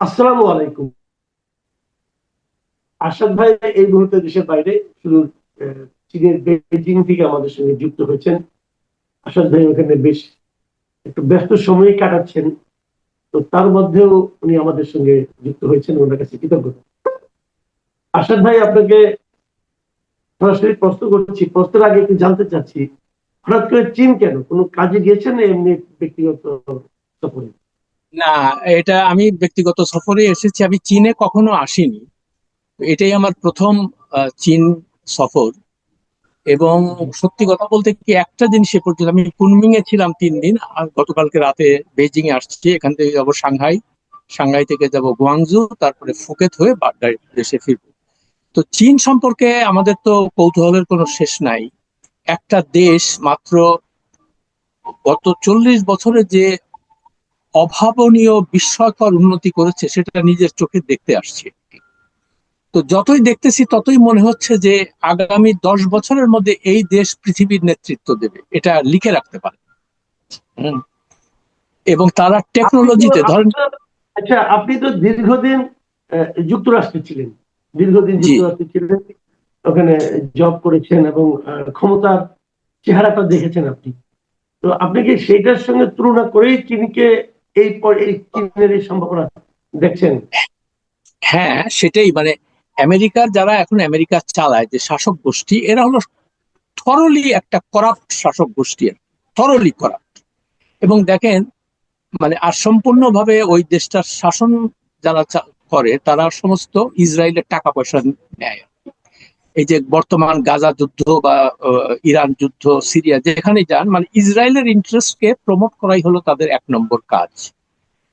আসসালামু আলাইকুম। আসাদ ভাই এই মুহূর্তে দেশের বাইরে, শুধু চীনের বেইজিং থেকে আমাদের সঙ্গে যুক্ত হয়েছেন। আসাদ ভাই ওখানে বেশ একটু ব্যস্ত সময় কাটাচ্ছেন, তো তার মধ্যেও উনি আমাদের সঙ্গে যুক্ত হয়েছেন, ওনার কাছে কৃতজ্ঞতা। আসাদ ভাই, আপনাকে সরাসরি প্রশ্ন করছি, প্রশ্নের আগে একটু জানতে চাচ্ছি, হঠাৎ করে চীন কেন? কোনো কাজে গিয়েছেন না এমনি ব্যক্তিগত সফরে? না, এটা আমি ব্যক্তিগত সফরে এসেছি। আমি চীনে কখনো আসিনি। এটাই আমার প্রথম চীন সফর। এবং সত্যি কথা বলতে কি, একটা জিনিস এ পর্যন্ত আমি কুনমিং এ ছিলাম 3 দিন, আর গতকালকে রাতে বেইজিং এ আসছি। এখান থেকে যাবো সাংহাই, সাংহাই থেকে যাব গুয়াংজু, তারপরে ফুকেত হয়ে দেশে ফিরবো। তো চীন সম্পর্কে আমাদের তো কৌতূহলের কোনো শেষ নাই। একটা দেশ মাত্র গত 40 বছরে যে অভাবনীয় বিস্ময়কর উন্নতি করেছে সেটা নিজের চোখে দেখতে আসছে। তো যতই দেখতেছি ততই মনে হচ্ছে যে আগামী 10 বছরের মধ্যে এই দেশ পৃথিবীর নেতৃত্ব দেবে, এটা লিখে রাখতে পারে। হুম। এবং তারা আপনি তো টেকনোলজিতে আপনি ধরেন। তো আচ্ছা, আপনি তো দীর্ঘদিন যুক্তরাষ্ট্রে ছিলেন, দীর্ঘদিন জি। যুক্তরাষ্ট্রে ছিলেন, ওখানে জব করেছেন এবং ক্ষমতার চেহারাটা দেখেছেন আপনি। তো আপনি কি সেইটার সঙ্গে তুলনা করেই চীনকে এই চীনের এই সম্ভাবনা দেখছেন? হ্যাঁ, সেটাই মানে আমেরিকার যারা এখন আমেরিকা চালায়, যে শাসক গোষ্ঠী, এরা হলো থরলি একটা করাপ্ট শাসক গোষ্ঠী, থরলি করাপ্ট। এবং দেখেন, মানে আর সম্পূর্ণভাবে ওই দেশটার শাসন যারা করে তারা সমস্ত ইসরায়েলের টাকা পয়সা নেয়। এই যে বর্তমান গাজা যুদ্ধ বা ইরান যুদ্ধ, সিরিয়া, যেখানে যান, মানে ইসরায়েলের ইন্টারেস্টকে প্রমোট করাই হলো তাদের 1 নম্বর কাজ।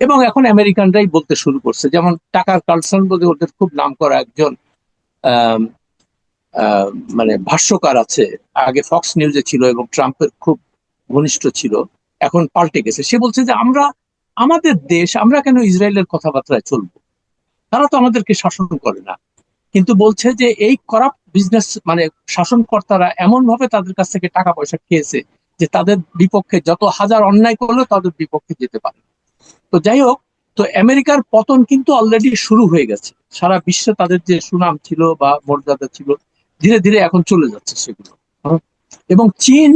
এবং এখন আমেরিকানরাই বলতে শুরু করছে, যেমন টাকার কার্লসন বলে ওদের খুব নাম করা একজন আহ আহ মানে ভাষ্যকার আছে, আগে ফক্স নিউজে ছিল এবং ট্রাম্পের খুব ঘনিষ্ঠ ছিল, এখন পাল্টে গেছে। সে বলছে যে আমরা, আমাদের দেশ, আমরা কেন ইসরায়েলের কথাবার্তায় চলবো, তারা তো আমাদেরকে শাসন করে না। কিন্তু বলছে যে এই করাপ্ট বিজনেস, মানে শাসনকর্তারা এমন ভাবে তাদের কাছ থেকে টাকা পয়সা খেয়েছে যে তাদের বিপক্ষে যত হাজার অন্যায় করলেও তাদের বিপক্ষে যেতে পারে। তো যাই হোক, তো আমেরিকার পতন কিন্তু অলরেডি শুরু হয়ে গেছে। সারা বিশ্বে তাদের যে সুনাম ছিল বা মর্যাদা ছিল, ধীরে ধীরে এখন চলে যাচ্ছে সেগুলো। হ্যাঁ? এবং চীন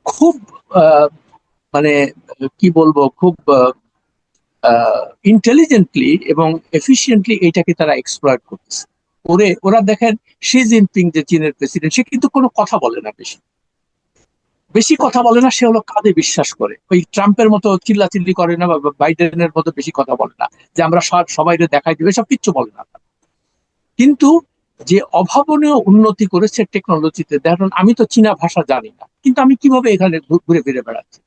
খুব আহ, মানে কি বলবো, খুব ইন্টেলিজেন্টলি এবং এফিসিয়েন্টলি এটাকে তারা এক্সপ্লয়েট করতেছে। ওরা দেখেন, শি জিনপিং যে চীনের প্রেসিডেন্ট, সে কিন্তু কোনো কথা বলে না, বেশি বেশি কথা বলে না। সে হলো কাঁধে বিশ্বাস করে, ওই ট্রাম্পের মতো চিল্লাচিল্লি করে না, বা বাইডেনের মতো বেশি কথা বলে না যে আমরা সবাই দেখাই দিবে, এসব কিচ্ছু বলে না। কিন্তু যে অভাবনীয় উন্নতি করেছে টেকনোলজিতে, দেখুন আমি তো চীনা ভাষা জানি না, কিন্তু আমি কিভাবে এখানে ঘুরে ফিরে বেড়াচ্ছি।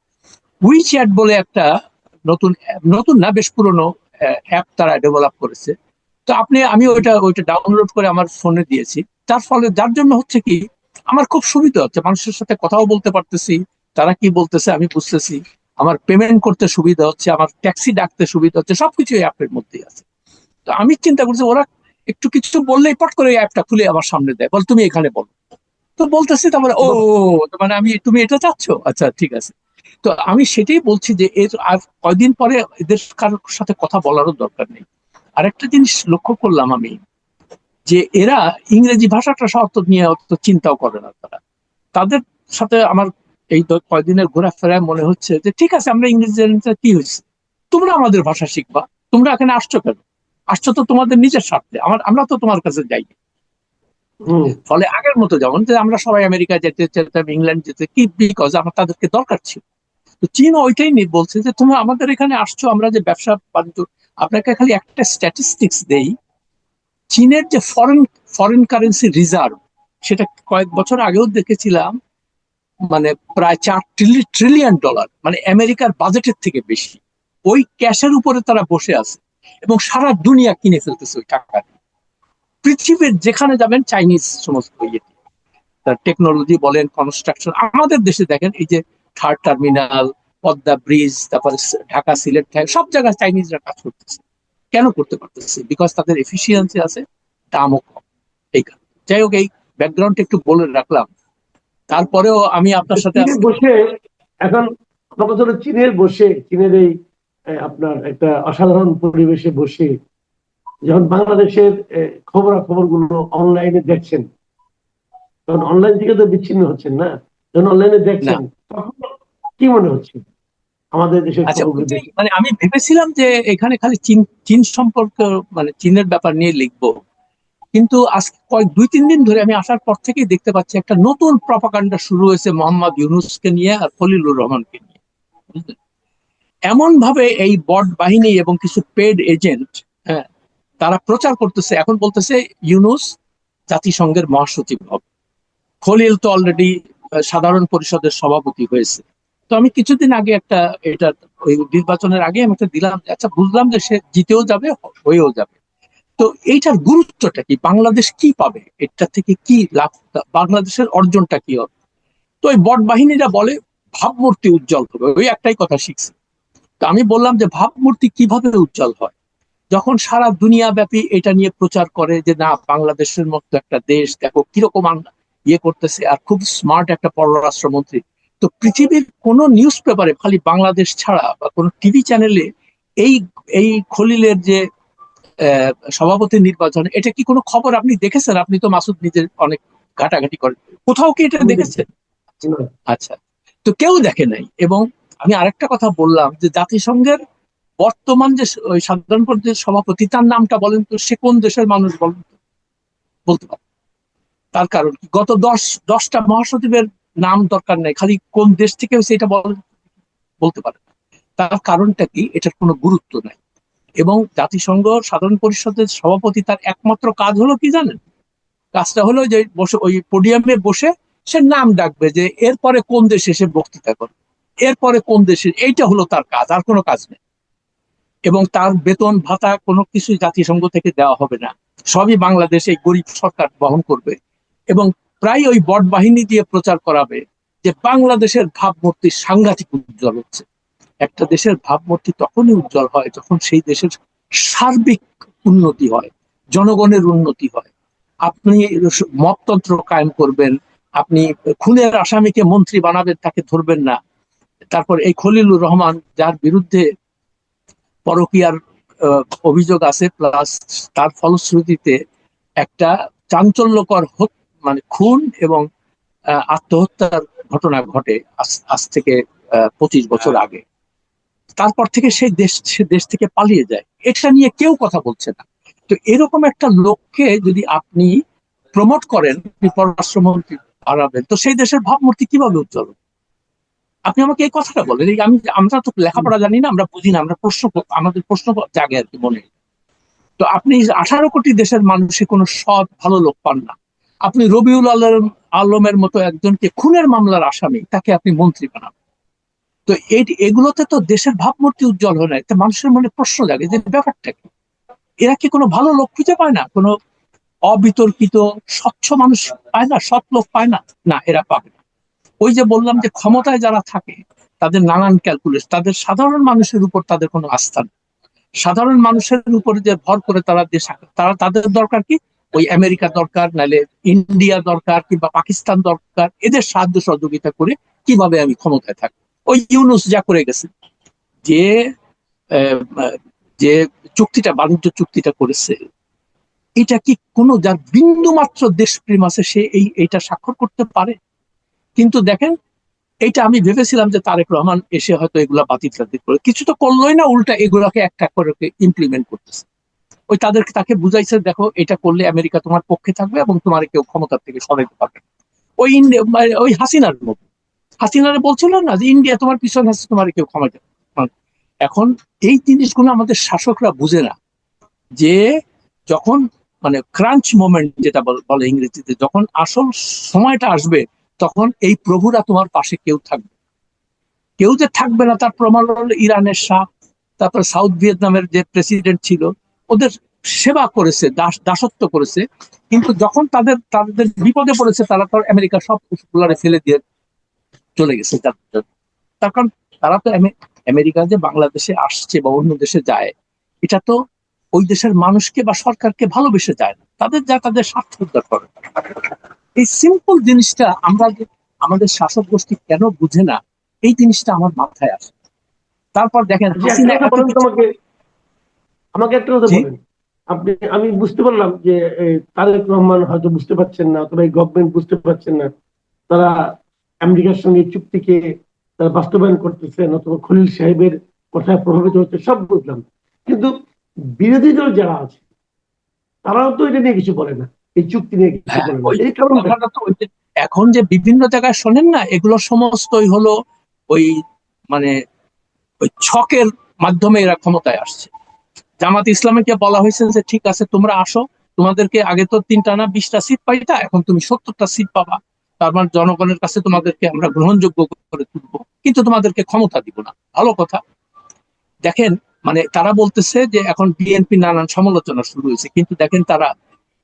উইচ্যাট বলে একটা নতুন, নতুন না, বেশ পুরনো অ্যাপ তারা ডেভেলপ করেছে। তো আমি ওইটা ডাউনলোড করে আমার ফোনে দিয়েছি। তার ফলে, যার জন্য হচ্ছে কি, আমার খুব সুবিধা হচ্ছে, মানুষের সাথে কথাও বলতে পারতেছি, তারা কি বলতেছে আমি বুঝতেছি, আমার পেমেন্ট করতে সুবিধা হচ্ছে, আমার ট্যাক্সি ডাকতে সুবিধা হচ্ছে, সবকিছু এই অ্যাপের মধ্যেই আছে। তো আমি চিন্তা করছি, ওরা একটু কিছু বললেই পট করে অ্যাপটা খুলে আমার সামনে দেয়, বল তুমি এখানে বলো। তো বলতেছি, তারপরে ও, মানে আমি, তুমি এটা চাচ্ছ, আচ্ছা ঠিক আছে। তো আমি সেটাই বলছি যে এর আর কয়দিন পরে এদের কারোর সাথে কথা বলারও দরকার নেই। আরেকটা জিনিস লক্ষ্য করলাম আমি, যে এরা ইংরেজি ভাষাটা শব্দ নিয়ে অত চিন্তাও করে না। তাদের সাথে আমার এই কয়দিনের ঘোরাফেরায় মনে হচ্ছে যে ঠিক আছে, আমরা ইংরেজি জানি না, কি হয়েছে, তোমরা আমাদের ভাষা শিখবা, তোমরা এখানে আসছো কেন? আসছো তো তোমাদের নিজের স্বার্থে, আমরা তো তোমার কাছে যাই। হম। ফলে আগের মতো যেমন যে আমরা সবাই আমেরিকা যেতে চাইতাম, ইংল্যান্ড যেতে, কি বিকজ আমার তাদেরকে দরকার ছিল। তো চীন ওইটাই বলছে যে তোমরা আমাদের এখানে আসছো, আমরা যে ব্যবসা বাণিজ্য। আপনাকে খালি একটা স্ট্যাটিস্টিক্স দেই, চীনের যে ফরেন ফরেন কারেন্সি রিজার্ভ, সেটা কয়েক বছর আগেও দেখেছিলাম, মানে প্রায় $4 ট্রিলিয়ন, মানে আমেরিকার বাজেটের থেকে বেশি। ওই ক্যাশের উপরে তারা বসে আছে এবং সারা দুনিয়া কিনে ফেলতেছে ওই টাকা দিয়ে। পৃথিবীর যেখানে যাবেন চাইনিজ সমস্ত ইয়ে, টেকনোলজি বলেন, কনস্ট্রাকশন। আমাদের দেশে দেখেন, এই যে থার্ড টার্মিনাল, পদ্মা ব্রিজ, তারপরে ঢাকা সিলেট সব জায়গায় চাইনিজরা কাজ করতেছে। কেন করতে পারতেছে? বিকজ তাদের এফিসিয়েন্সি আছে, দামও কম। এই কারণে। যাই হোক, এই ব্যাকগ্রাউন্ড একটু বলে রাখলাম। তারপরেও আমি আপনার সাথে চীনে আজকে। বসে এখন, আমার কথা হলো চীনের বসে, চীনের এই আপনার একটা অসাধারণ পরিবেশে বসে যখন বাংলাদেশের খবরাখবরগুলো অনলাইনে দেখছেন, তখন অনলাইন থেকে তো বিচ্ছিন্ন হচ্ছেন না, যখন অনলাইনে না। দেখছেন তখন কি মনে হচ্ছে আমাদের দেশের আচ্ছা, খবরগুলো ওইটাই দেখে? মানে আমি ভেবেছিলাম যে এখানে খালি চীন চীন সম্পর্ক মানে চীনের ব্যাপার নিয়ে লিখবো, কিন্তু আজকে দুই তিন দিন ধরে আমি আসার পর থেকেই দেখতে পাচ্ছি একটা নতুন প্রপাগান্ডা শুরু হয়েছে মোহাম্মদ ইউনূসকে নিয়ে আর খলিলুর রহমানকে নিয়ে, বুঝলেন? এমন ভাবে এই বট বাহিনী এবং কিছু পেড এজেন্ট, হ্যাঁ, তারা প্রচার করতেছে, এখন বলতেছে ইউনূস জাতিসংঘের মহাসচিব হবে, খলিল তো অলরেডি সাধারণ পরিষদের সভাপতি হয়েছে। তো আমি কিছুদিন আগে একটা, এটা ওই নির্বাচনের আগে আমি একটা দিলাম, আচ্ছা বুঝলাম যে সে জিতেও যাবে, হয়েও যাবে। তো এইটার গুরুত্বটা কি, বাংলাদেশ কি পাবে এটা থেকে, কি লাভ, বাংলাদেশের অর্জনটা কি হবে? তো ওই বট বাহিনীরা বলে ভাবমূর্তি উজ্জ্বল হবে, ওই একটাই কথা শিখছে। তো আমি বললাম যে ভাবমূর্তি কিভাবে উজ্জ্বল হয়? যখন সারা দুনিয়া ব্যাপী এটা নিয়ে প্রচার করে যে না, বাংলাদেশের মতো একটা দেশ দেখো কিরকম ইয়ে করতেছে, আর খুব স্মার্ট একটা পররাষ্ট্রমন্ত্রী। তো পৃথিবীর কোন নিউজ পেপারে খালি বাংলাদেশ ছাড়া বা কোনো টিভি চ্যানেলে এই এই খলিলের যে সভাপতি নির্বাচন, এটা কি কোনো খবর আপনি দেখেছেন? আপনি তো মাসুদ নিজে অনেক ঘাটাঘাটি করেন, কোথাও কি এটা আমি দেখছি দেখেছেন? না। আচ্ছা, তো কেউ দেখে নাই। এবং আমি আরেকটা কথা বললাম যে জাতিসংঘের বর্তমান যে ওই সাধারণ পরিষদের সভাপতি, তার নামটা বলেন তো, সে কোন দেশের মানুষ বলেন তো? বলতে পারেন? তার কারণ কি, গত 10টা মহাসচিবের নাম দরকার নেই, খালি কোন দেশ থেকে হয়েছে এটা বলতে পারেন? তার কারণটা কি, এটার কোনো গুরুত্ব নাই। এবং জাতিসংঘ সাধারণ পরিষদের সভাপতি, তার একমাত্র কাজ হলো কি জানেন? কাজটা হলো যে বসে ওই পোডিয়ামে বসে সে নাম ডাকবে যে এরপরে কোন দেশে সে বক্তৃতা করবে, এরপরে কোন দেশে, এইটা হলো তার কাজ, আর কোনো কাজ নেই। এবং তার বেতন ভাতা কোনো কিছুই জাতিসংঘ থেকে দেওয়া হবে না, সবই বাংলাদেশ এই গরিব সরকার বহন করবে। এবং প্রায় ওই বট বাহিনী দিয়ে প্রচার করাবে যে বাংলাদেশের ভাবমূর্তি সাংঘাতিক উজ্জ্বল হচ্ছে। একটা দেশের ভাবমূর্তি তখনই উজ্জ্বল হয় যখন সেই দেশের সার্বিক উন্নতি হয়, জনগণের উন্নতি হয়। আপনি মপতন্ত্র কায়েম করবেন, আপনি খুনের আসামিকে মন্ত্রী বানাবেন, তাকে ধরবেন না। তারপর এই খলিলুর রহমান, যার বিরুদ্ধে পরকীয়ার অভিযোগ আছে, প্লাস তার ফলশ্রুতিতে একটা চাঞ্চল্যকর মানে খুন এবং আত্মহত্যার ঘটনা ঘটে আজ থেকে 25 বছর আগে। তারপর থেকে সে দেশ থেকে পালিয়ে যায়, এটা নিয়ে কেউ কথা বলছে না। তো এরকম একটা লোককে যদি আপনি প্রমোট করেন, আপনি পররাষ্ট্রমন্ত্রী বাড়াবেন, তো সেই দেশের ভাবমূর্তি কিভাবে উজ্জ্বল হবে? আপনি আমাকে এই কথাটা বলেন। আমরা তো লেখাপড়া জানি না, আমরা বুঝি না, আমরা আমাদের প্রশ্ন জাগে আর কি মনে। তো আপনি 18 কোটি দেশের মানুষে কোনো সৎ ভালো লোক পান না, আপনি রবিউল আলমের মতো একজনকে খুনের মামলার আসামি, তাকে আপনি মন্ত্রী বানাবেন। তো এগুলোতে তো দেশের ভাবমূর্তি উজ্জ্বল হয় না, এটা মানুষের মনে প্রশ্ন জাগে যে ব্যাপারটা কি। এরা কি কোনো ভালো লোক খুঁজে পায় না? কোনো অবিতর্কিত স্বচ্ছ মানুষ পায় না, সৎ লোক পায় না? না, এরা পাবে না। ওই যে বললাম যে ক্ষমতায় যারা থাকে তাদের নানান ক্যালকুলেশন, তাদের সাধারণ মানুষের উপর তাদের কোনো আস্থা নেই। সাধারণ মানুষের উপরে যে ভর করে তারা দেশ, তাদের দরকার কি, ওই আমেরিকা দরকার, নাহলে ইন্ডিয়া দরকার, কিংবা পাকিস্তান দরকার, এদের সাহায্য সহযোগিতা করে কিভাবে আমি ক্ষমতায় থাকি। ওই ইউনুস যা করে গেছে, যে আহ, যে চুক্তিটা, বাণিজ্য চুক্তিটা করেছে, এটা কি কোনো যার বিন্দু মাত্র দেশপ্রেম আছে সে এইটা স্বাক্ষর করতে পারে? কিন্তু দেখেন, এইটা আমি ভেবেছিলাম যে তারেক রহমান এসে হয়তো এগুলা বাতিল টাতিল করে, কিছু তো করলোই না, উল্টা এগুলাকে একটা করে ইমপ্লিমেন্ট করতেছে। ওই তাকে বুঝাইছে, দেখো এটা করলে আমেরিকা তোমার পক্ষে থাকবে এবং তোমার কেউ ক্ষমতা থেকে সরাইতে পারবে না। ওই ইন্ডিয়া, ওই হাসিনার মতো, হাসিনারে বলছিল না যে ইন্ডিয়া তোমার পিছনে আছে, তোমার কেউ ক্ষমতা। এখন এই জিনিসগুলো আমাদের শাসকরা বুঝে না, যে যখন মানে ক্রাঞ্চ মোমেন্ট যেটা বলে ইংরেজিতে, যখন আসল সময়টা আসবে, তখন এই প্রভুরা তোমার পাশে কেউ থাকবে। কেউ যে থাকবে না তার প্রমাণ হলো ইরানের শাহ, তারপর সাউথ ভিয়েতনামের যে প্রেসিডেন্ট ছিল, ওদের সেবা করেছে, দাসত্ব করেছে। কিন্তু যখন তাদের তাদের বিপদে পড়েছে, তারা তো আমেরিকা সব গুলারে ফেলে দিয়ে চলে গেছে। তার কারণ তারা তো আমেরিকা যে বাংলাদেশে আসছে বা অন্য দেশে যায়, এটা তো ওই দেশের মানুষকে বা সরকারকে ভালোবেসে যায় না, তাদের যা তাদের স্বার্থ উদ্ধার করে। এই সিম্পল জিনিসটা আমাদের শাসক গোষ্ঠী কেন বুঝে না, এই জিনিসটা আমার মাথায় আসে। তারপর দেখেন আচ্ছা, একটা হাসিনা কথা এত বলেন তো কিছু। আমাকে, আমাকে একটা কথা জি, বলেন। আমি বুঝতে পারলাম যে তারেক রহমান হয়তো বুঝতে পারছেন না, অথবা এই গভর্নমেন্ট বুঝতে পারছেন না তারা আমেরিকার সঙ্গে চুক্তিকে তারা বাস্তবায়ন করতেছেন, অথবা খলিল সাহেবের কথায় প্রভাবিত হচ্ছে, সব বুঝলাম। কিন্তু বিরোধী দল যারা আছে তারাও তো এটা নিয়ে কিছু বলে না, এই চুক্তি নিয়ে কিছু হ্যাঁ, বলে না, ওই এই কারণটা কথাটা তো ওই যে এখন যে বিভিন্ন জায়গায় শোনেন না, এগুলো সমস্তই হলো ওই মানে ওই ছকের মাধ্যমে এরা ক্ষমতায় আসছে। জামাত ইসলামীকে বলা হয়েছে যে ঠিক আছে তোমরা আসো, তোমাদেরকে আগে তো 3টা না 20টা সিট পাইতা, এখন তুমি 70টা সিট পাবা, তার মানে জনগণের কাছে তোমাদেরকে আমরা গ্রহণযোগ্য করে তুলবো, কিন্তু তোমাদেরকে ক্ষমতা দিব না। ভালো কথা। দেখেন, মানে তারা বলতেছে যে এখন বিএনপি নানান সমালোচনা শুরু হয়েছে, কিন্তু দেখেন তারা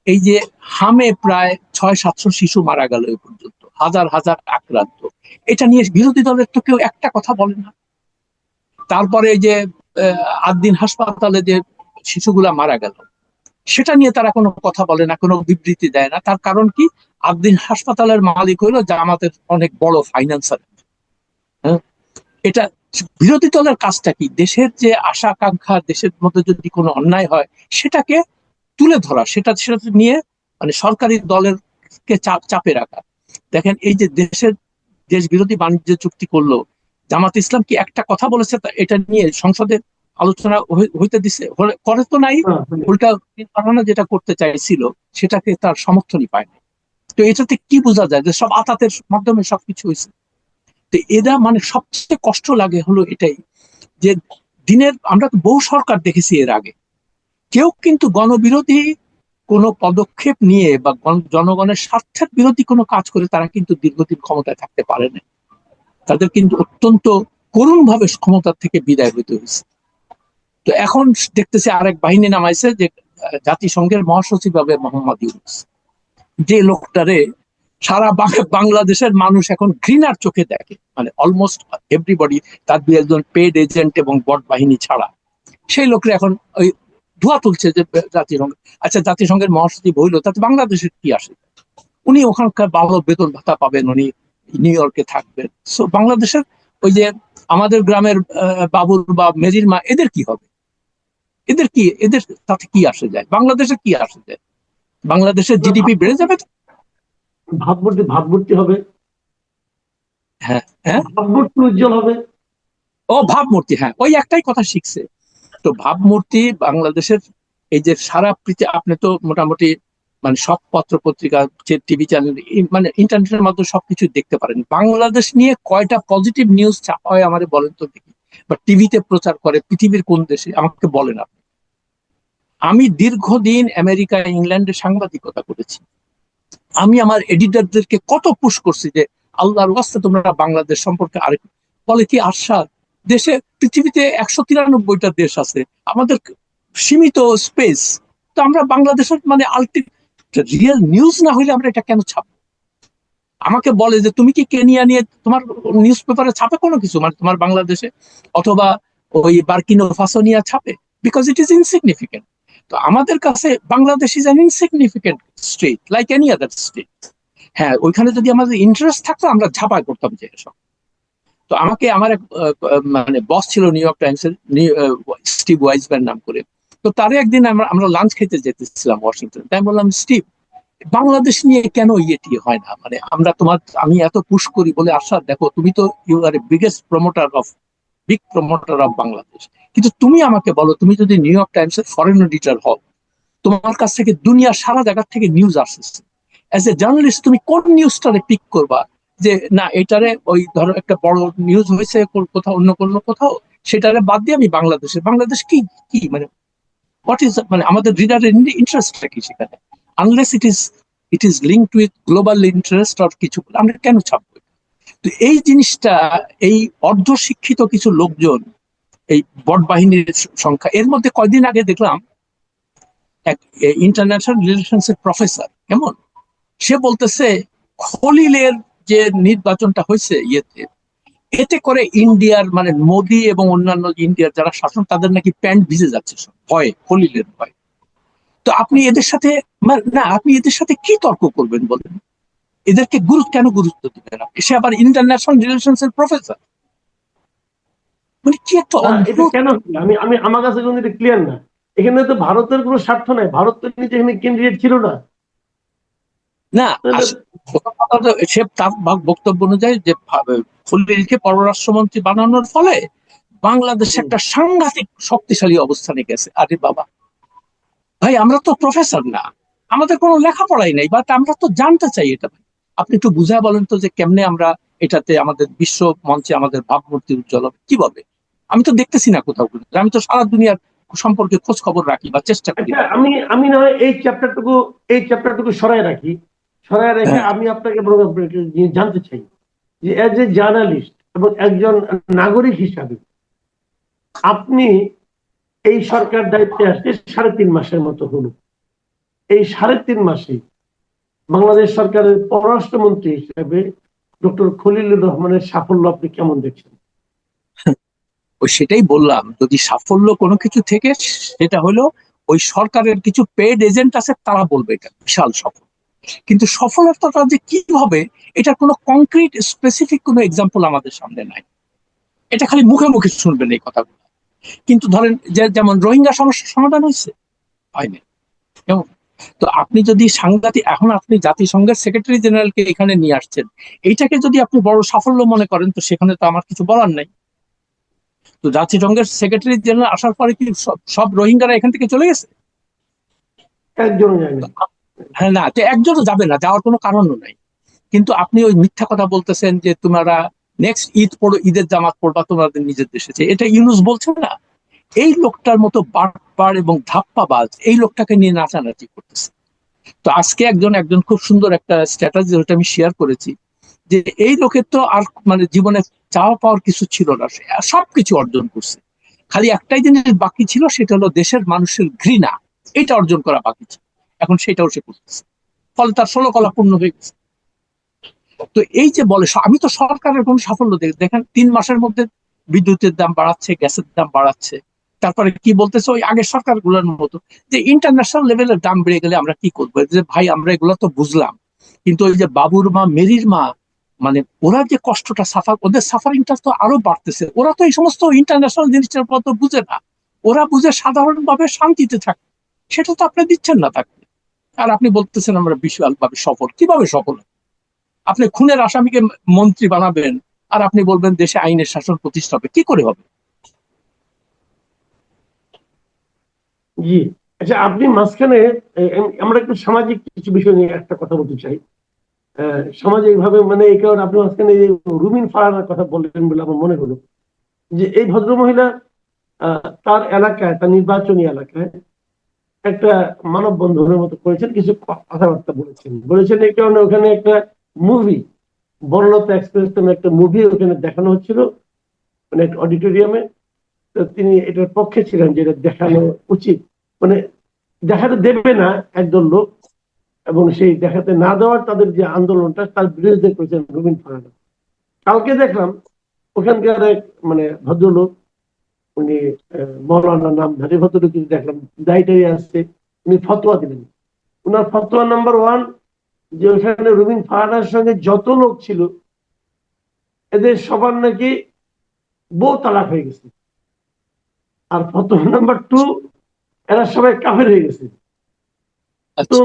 এই যে হামে প্রায় 600-700 শিশু মারা গেল এ পর্যন্ত, হাজার হাজার আক্রান্ত, এটা নিয়ে বিরোধী দলের তো কেউ একটা কথা বলে না। তারপরে এই যে আদ্দিন হাসপাতালে যে শিশুগুলা মারা গেল, সেটা নিয়ে তারা কোনো কথা বলে না, কোনো বিবৃতি দেয় না। তার কারণ কি? আদ্দিন হাসপাতালের মালিক হইলো জামাতের অনেক বড় ফাইন্যান্সার। হ্যাঁ, এটা বিরোধী দলের কাজটা কি? দেশের যে আশা আকাঙ্ক্ষা, দেশের মধ্যে যদি কোনো অন্যায় হয় সেটাকে তুলে ধরা, সেটা সেটা নিয়ে মানে সরকারি দলের কে চাপে রাখা। দেখেন, এই যে দেশ বিরোধী বাণিজ্য চুক্তি করলো, জামাত ইসলাম কি একটা কথা বলেছে এটা নিয়ে সংসদে আলোচনা হইতে দিছে? করে তো নাই। না। উল্টা পাঠানো যেটা করতে চাইছিল সেটাকে তার সমর্থনই পায় না। তো এটাতে কি বোঝা যায়? যে সব আতাতের মাধ্যমে সবকিছু হয়েছে। তো এরা মানে সবচেয়ে কষ্ট লাগে হলো এটাই, যে দিনের আমরা তো বহু সরকার দেখেছি এর আগে, কেউ কিন্তু গণবিরোধী কোনো পদক্ষেপ নিয়ে বা জনগণের স্বার্থের বিরোধী কোনো কাজ করে তারা কিন্তু দীর্ঘদিন ক্ষমতায় থাকতে পারে না। তাদের কিন্তু অত্যন্ত করুণ ভাবে ক্ষমতা থেকে বিদায় হইতে হয়েছে। তো এখন দেখতেছি আরেক বাহিনী নামাইছে, যে জাতিসংঘের মহাসচিব হবে মোহাম্মদ ইউনূস, যে লোকটারে সারা বাংলাদেশের মানুষ এখন ঘৃণার চোখে দেখে, মানে অলমোস্ট এভরিবডি, তার 2 একজন পেড এজেন্ট এবং বট বাহিনী ছাড়া সেই লোকরা এখন ওই ধোয়া তুলছে যে জাতিসংঘ। আচ্ছা, জাতিসংঘের মহাসচিব হইলো, তাতে বাংলাদেশের কি আসে? উনি ওখানকার ভালো বেতন ভাতা পাবেন, উনি নিউ ইয়র্কে থাকবেন। সো বাংলাদেশের ওই যে আমাদের গ্রামের বাবুর বা মেজির মা, এদের কি হবে? এদের তাতে কি আসে যায়? বাংলাদেশে কি আসে যায়? বাংলাদেশের জিডিপি বেড়ে যাবে তো। ভাবমূর্তি হবে, হ্যাঁ, হ্যাঁ। ভাবমূর্তি উজ্জ্বল হবে। ও ভাবমূর্তি, হ্যাঁ, ওই একটাই কথা শিখছে। তো ভাবমূর্তি বাংলাদেশের এই যে সারা পৃথিবী, আপনি তো মোটামুটি মানে সব পত্র পত্রিকা, টিভি চ্যানেল, মানে ইন্টারনেটের মাধ্যমে সবকিছু দেখতে পারেন। বাংলাদেশ নিয়ে কয়টা পজিটিভ নিউজ ছাপা হয় আমাদের বলেন তো দেখি, বা টিভিতে প্রচার করে পৃথিবীর কোন দেশে? আমাকে বলেন আপনি। আমি দীর্ঘদিন আমেরিকা ইংল্যান্ডে সাংবাদিকতা করেছি। আমি আমার এডিটরদেরকে কত পুশ করছি যে আল্লাহর ওয়াস্তে তোমরা বাংলাদেশ সম্পর্কে আরেক, বলে কি আশ্বাস, দেশে পৃথিবীতে 193টা দেশ আছে, আমাদের সীমিত স্পেস, তো আমরা বাংলাদেশের মানে রিয়েল নিউজ না হইলে আমরা এটা কেন ছাপবো? আমাকে বলে যে তুমি কি কেনিয়া নিয়ে তোমার নিউজ পেপারে ছাপে কোনো কিছু, মানে তোমার বাংলাদেশে, অথবা ওই বার্কিনো ফাসো নিয়ে ছাপে? Because it is insignificant. তো আমাদের কাছে Bangladesh is an insignificant state like any other state. হ্যাঁ, ওইখানে যদি আমাদের ইন্টারেস্ট থাকতো আমরা ঝাঁপাই করতাম যে এসব। তো আমাকে আমার এক মানে বস ছিল নিউ ইয়র্ক টাইমস এর, স্টিভ ওয়াইজম্যান নাম করে। তো তারে একদিন আমরা লাঞ্চ খেতে যেতেছিলাম ওয়াশিংটন, তাই বললাম, স্টিভ, বাংলাদেশ নিয়ে কেন ইয়েটি হয় না? মানে আমি এত পুশ করি বলে, আশা দেখো তুমি তো you are big promoter of Bangladesh, কিন্তু তুমি আমাকে বলো, তুমি যদি নিউ ইয়র্ক টাইমস এর ফরেন এডিটর হও, তোমার কাছ থেকে দুনিয়ার সারা জায়গা থেকে নিউজ আসছে, অ্যাজ এ জার্নালিস্ট তুমি কোন নিউজটারে পিক করবা? যে না, এটারে ওই ধরো একটা বড় নিউজ হয়েছে কোথাও, অন্য কোনো কোথাও, সেটারে বাদ দিয়ে আমি বাংলাদেশ কি কি মানে হোয়াট ইজ, মানে আমাদের রিডারের ইন্টারেস্টটা কি সেখানে? Unless it is linked with global interest or কিছু, আমরা কেন ছাপবো? তো এই জিনিসটা, এই অর্ধশিক্ষিত কিছু লোকজন, এই বট বাহিনীর সংখ্যা, এর মধ্যে কয়দিন আগে দেখলাম এক ইন্টারন্যাশনাল রিলেশনস এর প্রফেসর, কেমন সে বলতেছে খলিলের যে নির্বাচনটা হয়েছে ইয়েতে, এতে করে ইন্ডিয়ার মানে মোদি এবং অন্যান্য ইন্ডিয়ার যারা শাসন, তাদের নাকি প্যান্ট ভিজে যাচ্ছে সব ভয়ে, খলিলের ভয়। তো আপনি এদের সাথে না, আপনি এদের সাথে কি তর্ক করবেন বলেন? এদেরকে কেন গুরুত্ব দিবেন আপনি? সে আবার ইন্টারন্যাশনাল রিলেশনস এর প্রফেসর, মানে কি একটা না, এটা অদ্ভুত। কেন? আমি আমি আমার কাছে কিন্তু এটা ক্লিয়ার না। এখানে তো ভারতের কোনো স্বার্থ নাই, ভারত তো নিজে এখানে ক্যান্ডিডেট ছিল না। না, সে তার বক্তব্য অনুযায়ী যে খলিলকে পররাষ্ট্রমন্ত্রী বানানোর ফলে বাংলাদেশ একটা সাংঘাতিক শক্তিশালী অবস্থানে গেছে। আরে বাবা ভাই, আমরা তো প্রফেসর না, আমাদের কোনো লেখাপড়াই নেই, বাট আমরা তো জানতে চাই এটা। আপনি একটু বুঝা বলেন তো যে কেমনে আমরা এটাতে আমাদের বিশ্ব মঞ্চে আমাদের ভাবমূর্তি উজ্জ্বল হবে কিভাবে? আমি তো দেখতেছি না কোথাও। আমি তো সারা দুনিয়ার সম্পর্কে খোঁজ খবর রাখি বা চেষ্টা করি। আচ্ছা, আমি না হয় এই চ্যাপ্টারটুকু সরাই রাখি। সরাই রেখে হ্যাঁ, আমি আপনাকে জানতে চাই যে এজ এ জার্নালিস্ট এবং একজন নাগরিক হিসাবে আপনি এই সরকার দায়িত্বে আসছে 3.5 মাসের মতো হলো। এই 3.5 মাসে বাংলাদেশ সরকারের পররাষ্ট্রমন্ত্রী হিসেবে ডক্টর খলিলুর রহমানের সাফল্য আপনি কেমন দেখছেন? ওই সেটাই বললাম, যদি সাফল্য কোনো কিছু থেকে সেটা হলো ওই সরকারের কিছু পেড এজেন্ট আছে, তারা বলবে এটা বিশাল সফল। কিন্তু সফলতাটা যে কি হবে, এটার কোনো কংক্রিট স্পেসিফিক কোনো এক্সাম্পল আমাদের সামনে নাই। এটা খালি মুখে মুখে শুনবেন এই কথাগুলো। কিন্তু ধরেন যে যেমন রোহিঙ্গা সমস্যার সমাধান হয়েছে, হয়নি। কেমন? তো আপনি যদি সাংঘাতিক, এখন আপনি জাতিসংঘের সেক্রেটারি জেনারেলকে এখানে নিয়ে আসছেন, এইটাকে যদি আপনি বড় সাফল্য মনে করেন, তো সেখানে তো আমার কিছু বলার নাই। তো জাতিসংঘের সেক্রেটারি জেনারেল আসার পরে কি সব রোহিঙ্গারা এখান থেকে চলে গেছে? একজন যায় না। হ্যাঁ, না, তো একজনও যাবে না, যাওয়ার কোনো কারণও নাই। কিন্তু আপনি ওই মিথ্যা কথা বলতেছেন যে তোমরা নেক্সট ঈদ পড়ো, ঈদের জামাত পড়বা তোমাদের নিজের দেশে, এটা ইউনুস বলছে না? এই লোকটার মতো বাটপার এবং ধাপ্পাবাজ এই লোকটাকে নিয়ে নাচানাচি করতেছে। তো আজকে একজন একজন খুব সুন্দর একটা স্ট্র্যাটেজি, ওটা আমি শেয়ার করেছি, যে এই লোকের তো আর মানে জীবনে চাওয়া পাওয়ার কিছু ছিল না, সে সবকিছু অর্জন করছে। খালি একটাই জিনিস বাকি ছিল, সেটা হলো দেশের মানুষের ঘৃণা, এটা অর্জন করা বাকি ছিল। এখন সেটাও সে করতেছে, ফলে তার 16 কলা পূর্ণ হয়ে গেছে। তো এই যে বলে আমি তো সরকারের কোন সাফল্য দেখেন 3 মাসের মধ্যে বিদ্যুতের দাম বাড়াচ্ছে, গ্যাসের দাম বাড়াচ্ছে। তারপরে কি বলতেছে ওই আগের সরকার গুলোর মতো, যে ইন্টারন্যাশনাল লেভেলের দাম বেড়ে গেলে আমরা কি করবো? যে ভাই আমরা এগুলো তো বুঝলাম, কিন্তু ওই যে বাবুর মা মেরির মা, মানে ওরা যে কষ্টটা সাফার, ওদের সাফারিংটা তো আরো বাড়তেছে। ওরা তো এই সমস্ত ইন্টারন্যাশনাল জিনিসটার পর তো বুঝে না। ওরা বুঝে সাধারণভাবে শান্তিতে থাকে, সেটা তো আপনি দিচ্ছেন না তাকে। আর আপনি বলতেছেন আমরা বিশাল ভাবে সফল। কিভাবে সফল? আপনি খুনের আসামিকে মন্ত্রী বানাবেন, আর আপনি বলবেন দেশে আইনের শাসন প্রতিষ্ঠা হবে, কি করে হবে? জি। আচ্ছা, আপনি মাঝখানে আমরা একটু সামাজিক কিছু বিষয় নিয়ে একটা কথা বলতে চাই। সামাজিক ভাবে মানে এই কারণে আপনি মাঝখানে এই রুমিন ফারহানার কথা বললেন বলে আমার মনে হলো যে এই ভদ্রমহিলা তার এলাকায়, তার নির্বাচনী এলাকায় একটা মানববন্ধনের মতো করেছেন, কিছু কথাবার্তা বলেছেন এই কারণে ওখানে একটা মুভি, বনলতা এক্সপ্রেস নামে একটা মুভি ওখানে দেখানো হচ্ছিল, মানে একটা অডিটোরিয়ামে। তো তিনি এটার পক্ষে ছিলেন যে এটা দেখানো উচিত, মানে দেখাতে দেবে না একদল লোক, এবং সেই দেখাতে না দেওয়ার তাদের যে আন্দোলনটা তার বিরুদ্ধে করেছেন রুমিন ফারহানা। কালকে দেখলাম ওখানকার এক মানে ভদ্রলোক, উনি মৌলানা নামধারী ভদ্রলোক, কিন্তু দেখলাম দায়িত্বে আসছে, উনি ফতোয়া দিলেন। উনার ফতোয়া নাম্বার 1, যে ওখানে রুমিন ফারহানার সঙ্গে যত লোক ছিল এদের সবার নাকি বউ তালাক হয়ে গেছে। আর ফতোয়া নাম্বার 2, এরা সবাই কাফের হয়ে গেছে। তো আচ্ছা,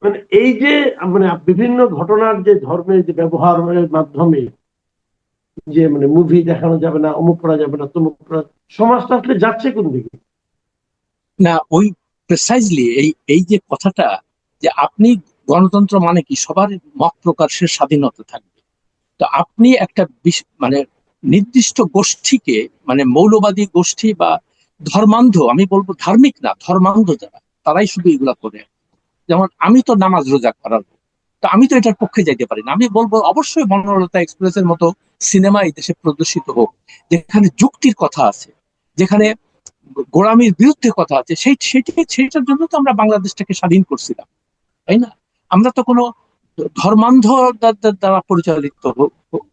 মানে এই যে মানে বিভিন্ন ঘটনার যে ধর্মের যে ব্যবহারের মাধ্যমে যে মানে মুভি দেখানো যাবে না, অমুক করা যাবে না, তমুক করা, সমাজটা আসলে যাচ্ছে কোন দিকে? না ওই প্রেসাইজলি এই এই যে কথাটা, যে আপনি গণতন্ত্র মানে কি সবার মত প্রকাশের স্বাধীনতা থাকবে। তো আপনি একটা মানে নির্দিষ্ট গোষ্ঠীকে, মানে মৌলবাদী গোষ্ঠী বা ধর্মান্ধ, আমি বলবো ধার্মিক না, ধর্মান্ধ যারা, তারাই শুধু এগুলা করে। যেমন আমি তো নামাজ রোজা করার, তো আমি তো এটার পক্ষে যাইতে পারি না। আমি বলবো অবশ্যই বনলতা এক্সপ্রেসের মতো সিনেমা এই দেশে প্রদর্শিত হোক, যেখানে যুক্তির কথা আছে, যেখানে গোড়ামির বিরুদ্ধে কথা আছে। সেইটার জন্য তো আমরা বাংলাদেশটাকে স্বাধীন করছিলাম, তাই না? আমরা তো কোনো ধর্মান্ধ দ্বারা পরিচালিত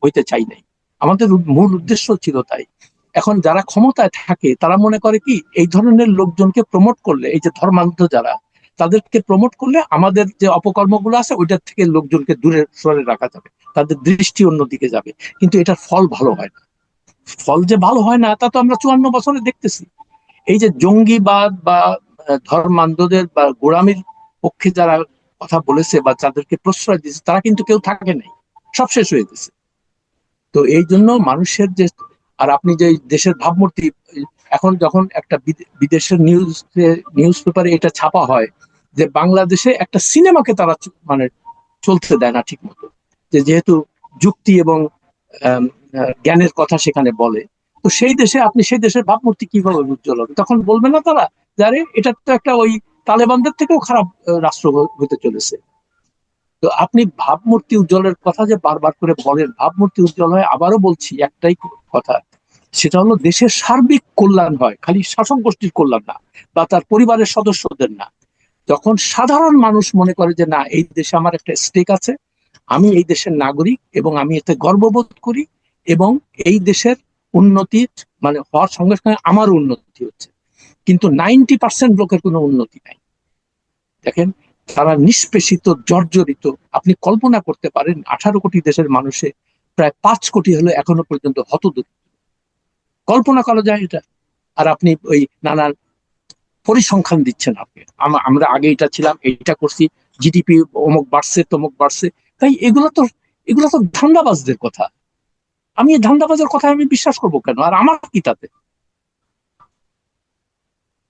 হইতে চাই নাই। আমাদের মূল উদ্দেশ্য ছিল তাই। এখন যারা ক্ষমতায় থাকে তারা মনে করে কি এই ধরনের লোকজনকে প্রমোট করলে, এই যে ধর্মান্ধ যারা, তাদেরকে প্রমোট করলে আমাদের যে অপকর্মগুলো আছে ওইটার থেকে লোকজনকে দূরে সরে রাখা যাবে, তাদের দৃষ্টি অন্যদিকে যাবে। কিন্তু এটার ফল ভালো হয় না। ফল যে ভালো হয় না তা তো আমরা 54 বছরে দেখতেছি। এই যে জঙ্গিবাদ বা ধর্মান্ধদের বা গোঁড়ামির পক্ষে যারা কথা বলেছে বা যাদেরকে প্রশ্রয় দিয়েছে তারা কিন্তু কেউ থাকে নাই, সব শেষ হয়ে গেছে। তো এই জন্য মানুষের যে, আর আপনি যে দেশের ভাবমূর্তি, এখন যখন একটা বিদেশের নিউজ পেপারে এটা ছাপা হয় যে বাংলাদেশে একটা সিনেমাকে তারা মানে চলতে দেয় না ঠিক মতো, যে যেহেতু যুক্তি এবং জ্ঞানের কথা সেখানে বলে, তো সেই দেশে আপনি সেই দেশের ভাবমূর্তি কিভাবে উজ্জ্বল হবে? তখন বলবে না তারা যে আরে এটা তো একটা ওই তালেবানদের থেকেও খারাপ রাষ্ট্র হতে চলেছে। তো আপনি ভাবমূর্তি উজ্জ্বলের কথা যে বারবার করে বলেন, ভাবমূর্তি উজ্জ্বল হয়, আবারও বলছি একটাই কথা, সেটা হলো দেশের সার্বিক কল্যাণ হয়, খালি শাসক গোষ্ঠীর কল্যাণ না বা তার পরিবারের সদস্যদের না। যখন সাধারণ মানুষ মনে করে যে না, এই দেশে আমার একটা স্টেক আছে, আমি এই দেশের নাগরিক এবং আমি এতে গর্ববোধ করি, এবং এই দেশের উন্নতি মানে হওয়ার সঙ্গে সঙ্গে আমার উন্নতি হচ্ছে, কিন্তু 90% লোকের কোনো উন্নতি নাই। দেখেন, তারা নিষ্পেষিত, জর্জরিত। আপনি কল্পনা করতে পারেন 18 কোটি দেশের মানুষে প্রায় 5 কোটি হলো এখনো পর্যন্ত হতদরিদ্র। কল্পনা করা যায় এটা? আর আপনি ওই নানান পরিসংখ্যান দিচ্ছেন আপনি, আমরা আগে এটা ছিলাম, এইটা করছি, জিডিপি অমুক বাড়ছে তমুক বাড়ছে। তাই এগুলো তো ধান্দাবাজদের কথা। আমি এই ধান্দাবাজের কথা আমি বিশ্বাস করবো কেন? আর আমার কি তাতে?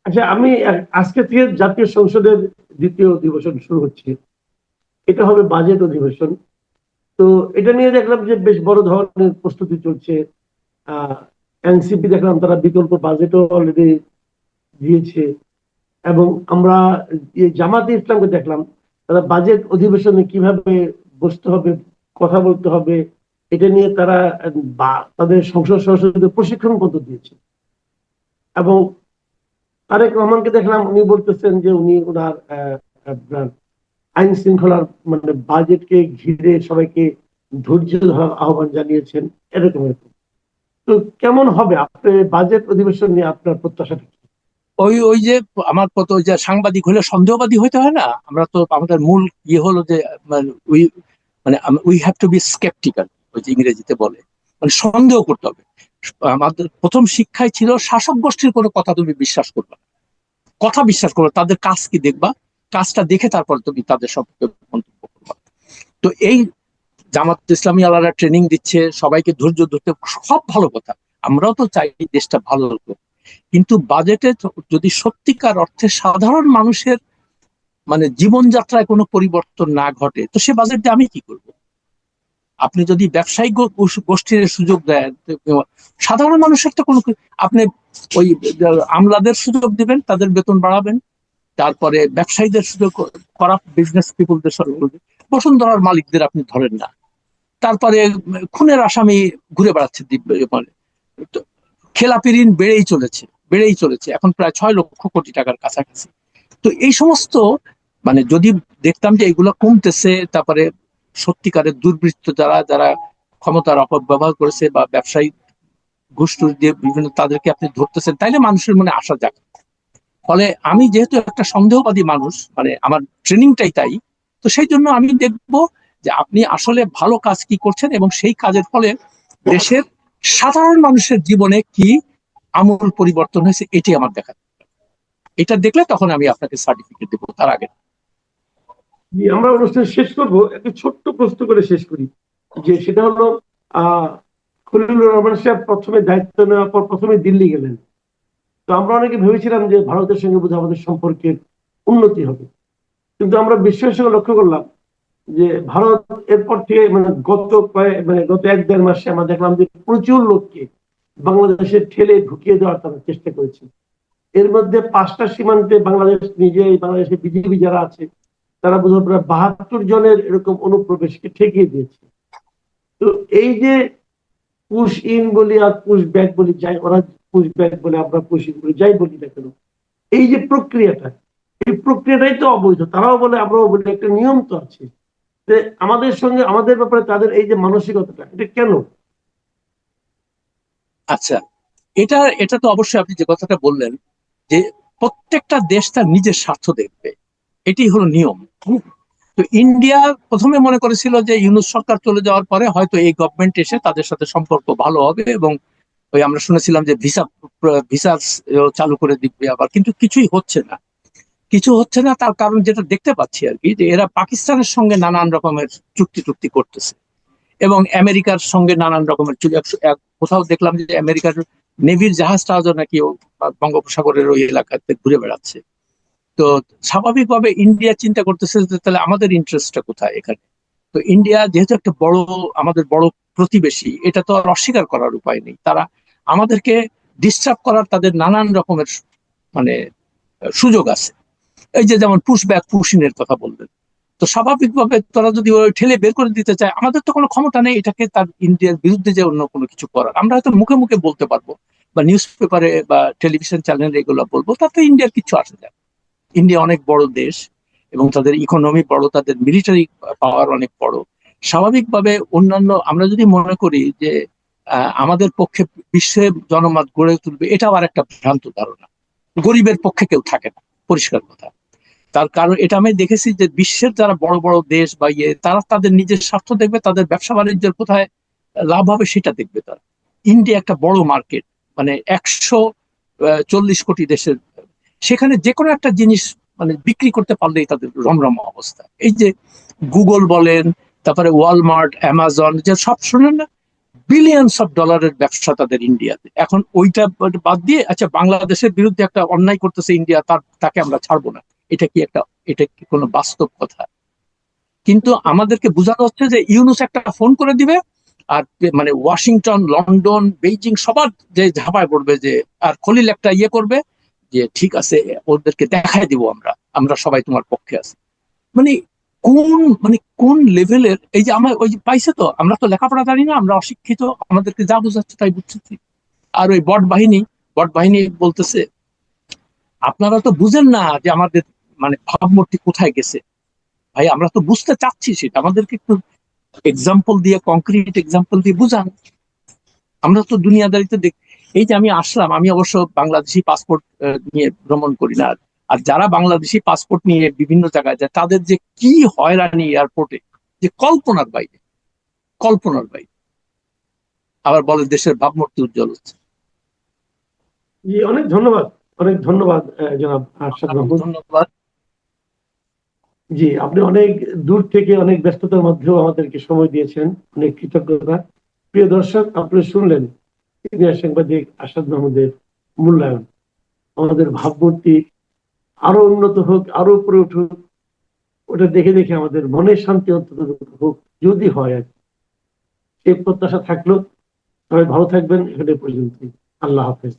আচ্ছা, আমি আজকে থেকে জাতীয় সংসদের দ্বিতীয় অধিবেশন শুরু হচ্ছে। এটা হবে বাজেট অধিবেশন। তো এটা নিয়ে দেখলাম যে বেশ বড় ধরনের প্রস্তুতি চলছে। এনসিপি দেখলাম তারা বিকল্প বাজেটও অলরেডি দিয়েছে, এবং আমরা জামাতে ইসলামকে দেখলাম তারা বাজেট অধিবেশনে কিভাবে বসতে হবে, কথা বলতে হবে, এটা নিয়ে তারা তাদের সংসদ সদস্যদের প্রশিক্ষণ পদ্ধতি দিয়েছে। এবং তারেক রহমানকে দেখলাম উনি বলতেছেন যে উনি ওনার আপনার আইন শৃঙ্খলার মানে বাজেটকে ঘিরে সবাইকে ধৈর্য ধরার আহ্বান জানিয়েছেন, এরকম এরকম। তো কেমন হবে আপনার বাজেট অধিবেশন নিয়ে আপনার প্রত্যাশাটা কি? ওই ওই যে আমার কত, ওই যে সাংবাদিক হলে সন্দেহবাদী হইতে হয় না? আমরা তো আমাদের মূল ইয়ে হলো যে উই মানে we have to be sceptical, ওই যে ইংরেজিতে বলে, মানে সন্দেহ করতে হবে। আমাদের প্রথম শিক্ষাই ছিল শাসক গোষ্ঠীর কোনো কথা তুমি বিশ্বাস করবে না, কথা বিশ্বাস করবে, তাদের কাজ কি দেখবা, কাজটা দেখে তারপর তুমি তাদের সম্পর্কে মন্তব্য করবা। তো এই জামাত ইসলামী আলাদা ট্রেনিং দিচ্ছে সবাইকে ধৈর্য ধরতে, সব ভালো কথা, আমরাও তো চাই দেশটা ভালো হোক, কিন্তু বাজেটে যদি সত্যিকার অর্থে সাধারণ মানুষের মানে জীবনযাত্রায় কোনো পরিবর্তন না ঘটে, তো সে বাজেট দিয়ে আমি কি করব? আপনি যদি ব্যবসায়িক গোষ্ঠীর সুযোগ দেন, সাধারণ মানুষের তো কোনো, আপনি ওই আমলাদের সুযোগ দিবেন, তাদের বেতন বাড়াবেন, তারপরে ব্যবসায়ীদের সুযোগ, করাপ্ট বিজনেস পিপুলদের সুযোগ, বসুন্ধরার মালিকদের আপনি ধরেন না, তারপরে খুনের আসামি ঘুরে বেড়াচ্ছে মানে খেলাপি ঋণ বেড়েই চলেছে, এখন প্রায় 6 লক্ষ কোটি টাকার কাছাকাছি। তো এই সমস্ত মানে যদি দেখতাম যে এগুলো কমতেছে, তারপরে সত্যিকারের দুর্বৃত্ত যারা যারা ক্ষমতার অপব্যবহার করেছে বা ব্যবসায়ী ঘুষ টুস দিয়ে বিভিন্ন তাদেরকে আপনি ধরতেছেন, তাইলে মানুষের মনে আশা জাগে। ফলে আমি যেহেতু একটা সন্দেহবাদী মানুষ, মানে আমার ট্রেনিংটাই তাই, তো সেই জন্য আমি দেখব যে আপনি আসলে ভালো কাজ কি করছেন এবং সেই কাজের ফলে দেশের সাধারণ মানুষের জীবনে কি আমূল পরিবর্তন হয়েছে, এটি আমার দেখা। এটা দেখলে তখন আমি আপনাকে সার্টিফিকেট দেবো, তার আগে। আমরা অনুষ্ঠান শেষ করব, একটা ছোট্ট প্রশ্ন করে শেষ করি, যে সেটা হলো আহ খলিলুর রহমান সাহেব প্রথমে দায়িত্ব নেওয়ার পর প্রথমে দিল্লি গেলেন। তো আমরা অনেকে ভেবেছিলাম যে ভারতের সঙ্গে বোধহয় আমাদের সম্পর্কের উন্নতি হবে, কিন্তু আমরা বিশ্বের সঙ্গে লক্ষ্য করলাম যে ভারত এরপর থেকে মানে গত 1-1.5 মাসে আমরা দেখলাম যে প্রচুর লোককে বাংলাদেশে ঠেলে ঢুকিয়ে দেওয়ার তারা চেষ্টা করেছে। এর মধ্যে 5টা সীমান্তে বাংলাদেশ নিজেই, বাংলাদেশের বিজিবি যারা আছে তারা বোধহয় প্রায় 72 জনের এরকম অনুপ্রবেশকে ঠেকিয়ে দিয়েছে। তো এই যে পুশ ইন বলি আর পুশ ব্যাক বলি, যাই ওরা পুশ ব্যাক বলে আমরা পুশ ইন বলি, যাই বলি না কেন, এই যে প্রক্রিয়াটা, এই প্রক্রিয়াটাই তো অবৈধ। তারাও বলে আমরাও বলি, একটা নিয়ম তো আছে। আমাদের সঙ্গে আমাদের ব্যাপারে তাদের এই যে মানসিকতাটা, এটা কেন? আচ্ছা, এটা এটা তো অবশ্যই আপনি যে কথাটা বললেন যে প্রত্যেকটা দেশ তার নিজের স্বার্থ দেখবে, এটি হলো নিয়ম। তো ইন্ডিয়া প্রথমে মনে করেছিল যে ইউনূস সরকার চলে যাওয়ার পরে হয়তো এই গভর্নমেন্ট এসে তাদের সাথে সম্পর্ক ভালো হবে এবং ওই আমরা শুনেছিলাম যে ভিসা চালু করে দিবে আবার, কিন্তু কিছুই হচ্ছে না। কিছু হচ্ছে না, তার কারণ যেটা দেখতে পাচ্ছি আর কি, যে এরা পাকিস্তানের সঙ্গে নানান রকমের চুক্তি টুক্তি করতেছে, এবং আমেরিকার সঙ্গে নানান রকমের কোথাও দেখলাম যে আমেরিকার নেভির জাহাজটাও নাকি বঙ্গোপসাগরের ওই এলাকাতে ঘুরে বেড়াচ্ছে। তো স্বাভাবিকভাবে ইন্ডিয়া চিন্তা করতেছে যে তাহলে আমাদের ইন্টারেস্টটা কোথায় এখানে। তো ইন্ডিয়া যেহেতু একটা আমাদের বড় প্রতিবেশী, এটা তো আর অস্বীকার করার উপায় নেই। তারা আমাদেরকে ডিস্টার্ব করার তাদের নানান রকমের মানে সুযোগ আছে। এই যে যেমন পুশ ব্যাক পুশিনের কথা বললেন, তো স্বাভাবিকভাবে তারা যদি ওই ঠেলে বের করে দিতে চায়, আমাদের তো কোনো ক্ষমতা নেই এটাকে তার ইন্ডিয়ার বিরুদ্ধে যে অন্য কোনো কিছু করার। আমরা হয়তো মুখে মুখে বলতে পারবো, বা নিউজ পেপারে বা টেলিভিশন চ্যানেলে এগুলো বলবো, তাতে ইন্ডিয়ার কিছু আসে যায়। ইন্ডিয়া অনেক বড় দেশ, এবং তাদের ইকোনমি বড়, তাদের মিলিটারি পাওয়ার অনেক বড়। স্বাভাবিকভাবে অন্যান্য, আমরা যদি মনে করি যে আমাদের পক্ষে বিশ্বে জনমত গড়ে তুলবে, এটাও আর একটা ভ্রান্ত ধারণা। গরিবের পক্ষে কেউ থাকে না, পরিষ্কার কথা। তার কারণ এটা আমি দেখেছি যে বিশ্বের যারা বড় বড় দেশ বা তারা তাদের নিজের স্বার্থ দেখবে, তাদের ব্যবসা বাণিজ্যের কোথায় লাভ হবে সেটা দেখবে তারা। ইন্ডিয়া একটা বড় মার্কেট, মানে 140 কোটি দেশের, সেখানে যে কোনো একটা জিনিস বিক্রি করতে পারলেই তাদের রমরম অবস্থা। এই যে গুগল বলেন, তারপরে ওয়ালমার্ট, অ্যামাজন, যে সব শুনেন না, বিলিয়নস অফ ডলারের ব্যবসা তাদের ইন্ডিয়াতে। এখন ওইটা বাদ দিয়ে, আচ্ছা বাংলাদেশের বিরুদ্ধে একটা অন্যায় করতেছে ইন্ডিয়া, তাকে আমরা ছাড়বো না, এটা কি কোনো বাস্তব কথা? কিন্তু আমাদেরকে বোঝানো হচ্ছে যে ইউনুস একটা ফোন করে দিবে, আর ওয়াশিংটন, লন্ডন, বেইজিং সবার যে ঝাঁপায় পড়বে, যে আর খলিল একটা করবে যে ঠিক আছে, ওদেরকে দেখাই দিব আমরা আমরা সবাই তোমার পক্ষে আছি। মানে কোন লেভেলের, এই যে আমরা ওই যে পাইছে, তো আমরা তো লেখাপড়া জানি না, আমরা অশিক্ষিত, আমাদেরকে যা বুঝাচ্ছে তাই বুঝছি। আর ওই বট বাহিনী বলতেছে আপনারা তো বুঝেন না যে আমাদের ভাবমূর্তি কোথায় গেছে। ভাই আমরা তো বুঝতে চাচ্ছি, সেটা আমাদেরকে একটু এক্সাম্পল দিয়ে, কংক্রিট এক্সাম্পল দিয়ে বুঝান। আমরা তো দুনিয়াদারিতে দেখ, এই যে আমি আসলাম, আমি অবশ্য বাংলাদেশি পাসপোর্ট নিয়ে ভ্রমণ করি না। আর যারা বাংলাদেশি পাসপোর্ট নিয়ে বিভিন্ন জায়গায় যায়, তাদের যে কি হয়রানি এয়ারপোর্টে, যে কল্পনার বাইরে। আবার বলে দেশের ভাবমূর্তি উজ্জ্বল হচ্ছে। জি, অনেক ধন্যবাদ। অনেক ধন্যবাদ জনাব আরশাদ মাহমুদ। ধন্যবাদ। জি, আপনি অনেক দূর থেকে, অনেক ব্যস্ততার মধ্যেও আমাদেরকে সময় দিয়েছেন, অনেক কৃতজ্ঞতা। প্রিয় দর্শক, আপনি শুনলেন সিনিয়র সাংবাদিক আরশাদ মাহমুদের মূল্যায়ন। আমাদের ভাবমূর্তি আরো উন্নত হোক, আরো উপরে উঠুক, ওটা দেখে দেখে আমাদের মনের শান্তি অন্তত হোক, যদি হয় আর কি। সেই প্রত্যাশা থাকলো। সবাই ভালো থাকবেন, এখানে পর্যন্ত। আল্লাহ হাফেজ।